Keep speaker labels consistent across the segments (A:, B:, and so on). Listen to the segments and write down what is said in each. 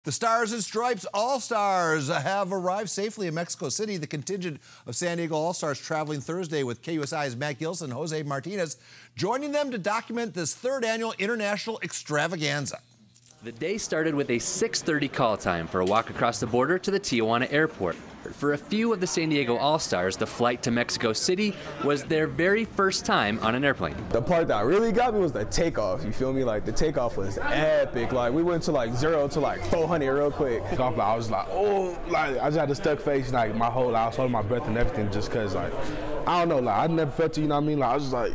A: The Stars and Stripes All-Stars have arrived safely in Mexico City. The contingent of San Diego All-Stars traveling Thursday with KUSI's Matt Gilson and Jose Martinez, joining them to document this third annual international extravaganza.
B: The day started with a 6:30 call time for a walk across the border to the Tijuana airport. For a few of the San Diego All-Stars, the flight to Mexico City was their very first time on an airplane.
C: The part that really got me was the takeoff, you feel me? Like, the takeoff was epic. Like, we went to like 0 to like 400 real quick. I was like, oh, like, I just had a stuck face, like, my whole, I was holding my breath and everything just cause, like, I don't know, like, I never felt it, you know what I mean? Like, I was just like,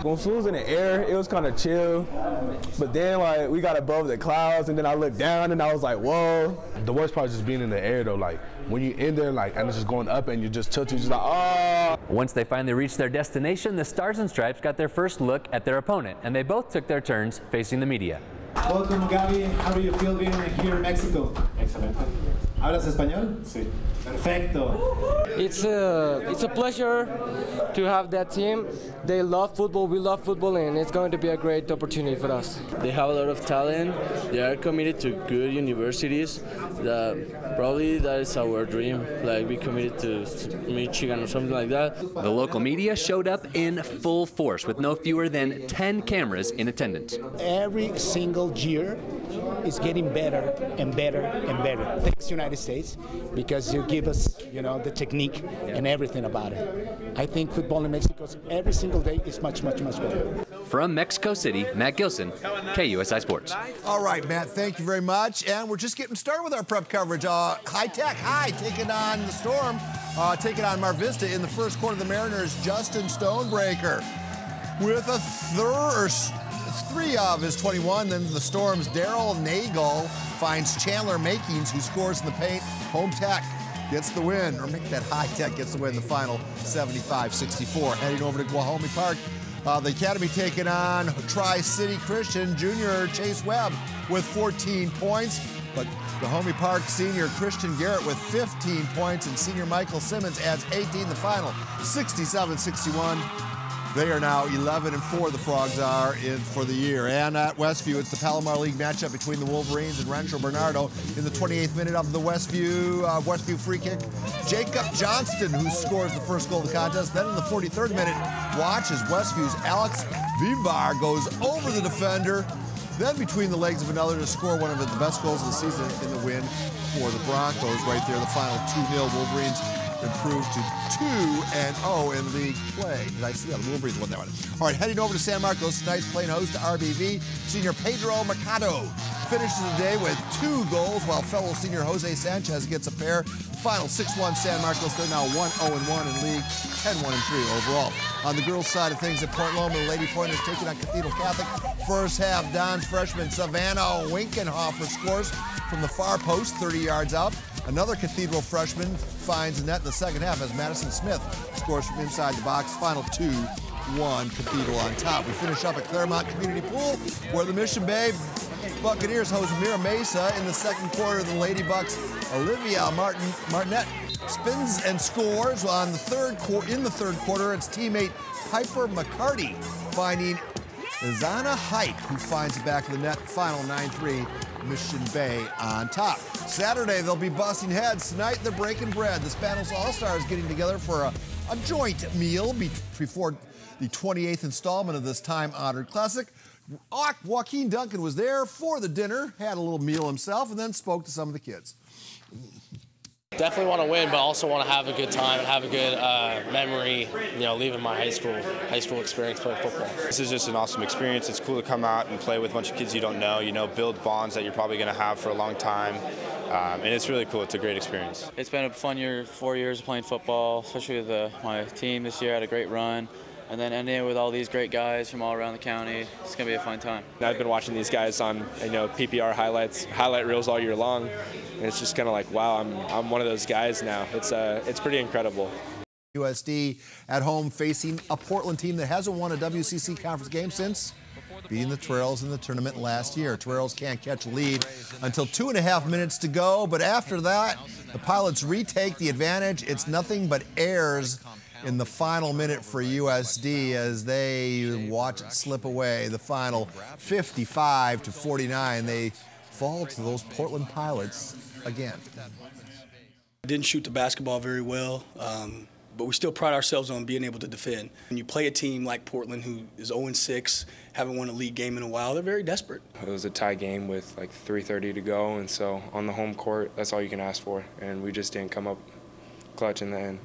C: When we was in the air, it was kind of chill, but then like we got above the clouds, and then I looked down, and I was like, whoa. The worst part is just being in the air though, like when you're in there, like, and it's just going up, and you just tilt, you're just like, oh.
B: Once they finally reached their destination, the Stars and Stripes got their first look at their opponent, and they both took their turns facing the media.
D: Welcome, Gaby. How do you feel being here in Mexico? Excelente. ¿Hablas español? Sí. Perfecto.
E: It's a pleasure to have that team. They love football, we love football, and it's going to be a great opportunity for us.
F: They have a lot of talent. They are committed to good universities. Probably that is our dream, like be committed to Michigan or something like that.
B: The local media showed up in full force with no fewer than 10 cameras in attendance.
G: Every single year is getting better and better and better. Thanks, United States, because you give us, you know, the technique and everything about it. I think football in Mexico every single day is much, much, much better.
B: From Mexico City, Matt Gilson, KUSI Sports.
A: All right, Matt, thank you very much. And we're just getting started with our prep coverage. High Tech High taking on the Storm, taking on Vista in the first quarter. The Mariners, Justin Stonebreaker with a three of his 21. Then the Storm's Daryl Nagel finds Chandler Makings, who scores in the paint. Home Tech gets the win, or make that High Tech gets the win in the final 75-64. Heading over to Guajome Park, the Academy taking on Tri-City Christian. Junior Chase Webb with 14 points, but Guajome Park senior Christian Garrett with 15 points, and senior Michael Simmons adds 18 the final, 67-61. They are now 11-4, the Frogs are in for the year. And at Westview, it's the Palomar League matchup between the Wolverines and Rancho Bernardo in the 28th minute of the Westview free kick. Jacob Johnston, who scores the first goal of the contest. Then in the 43rd minute, watch as Westview's Alex Vivar goes over the defender, then between the legs of another to score one of the best goals of the season in the win for the Broncos. Right there, the final 2-0. Wolverines improved to 2-0 in league play. Did I see that? The Wolverines won that one. All right, heading over to San Marcos, tonight's playing host to RBV. Senior Pedro Mercado finishes the day with 2 goals, while fellow senior Jose Sanchez gets a pair. Final 6-1 San Marcos. They're now 1-0-1 in league, 10-1-3 overall. On the girls' side of things, at Point Loma, the Lady Pointers taking on Cathedral Catholic. First half, Don's freshman Savannah Winkenhofer scores from the far post, 30 yards out. Another Cathedral freshman finds the net in the second half as Madison Smith scores from inside the box. Final 2-1 Cathedral on top. We finish up at Claremont Community Pool, where the Mission Bay Buccaneers host Mesa in the second quarter. The Lady Bucks, Olivia Martinet spins and scores in the third quarter. It's teammate Piper McCarty finding Izana Height, who finds the back of the net. Final 9-3. Mission Bay on top. Saturday, they'll be busting heads. Tonight, they're breaking bread. The Spanos All-Stars getting together for a joint meal before the 28th installment of this time-honored classic. Joaquin Duncan was there for the dinner, had a little meal himself, and then spoke to some of the kids.
H: Definitely want to win, but also want to have a good time and have a good memory, you know, leaving my high school experience playing football.
I: This is just an awesome experience. It's cool to come out and play with a bunch of kids you don't know, build bonds that you're probably going to have for a long time. And it's really cool. It's a great experience.
F: It's been a fun year, 4 years playing football, especially with my team this year. Had a great run. And then ending it with all these great guys from all around the county. It's going to be a fun time.
J: I've been watching these guys on PPR highlight reels all year long. And it's just kind of like, wow, I'm one of those guys now. It's pretty incredible.
A: USD at home facing a Portland team that hasn't won a WCC conference game since beating the Toreros in the tournament last year. Toreros can't catch a lead until 2.5 minutes to go, but after that, the Pilots retake the advantage. It's nothing but airs in the final minute for USD as they watch it slip away. The final 55-49. They fall to those Portland Pilots again.
K: Didn't shoot the basketball very well, but we still pride ourselves on being able to defend. When you play a team like Portland, who is 0-6, haven't won a league game in a while, they're very desperate.
J: It was a tie game with like 3:30 to go, and so on the home court, that's all you can ask for, and we just didn't come up clutch in the end.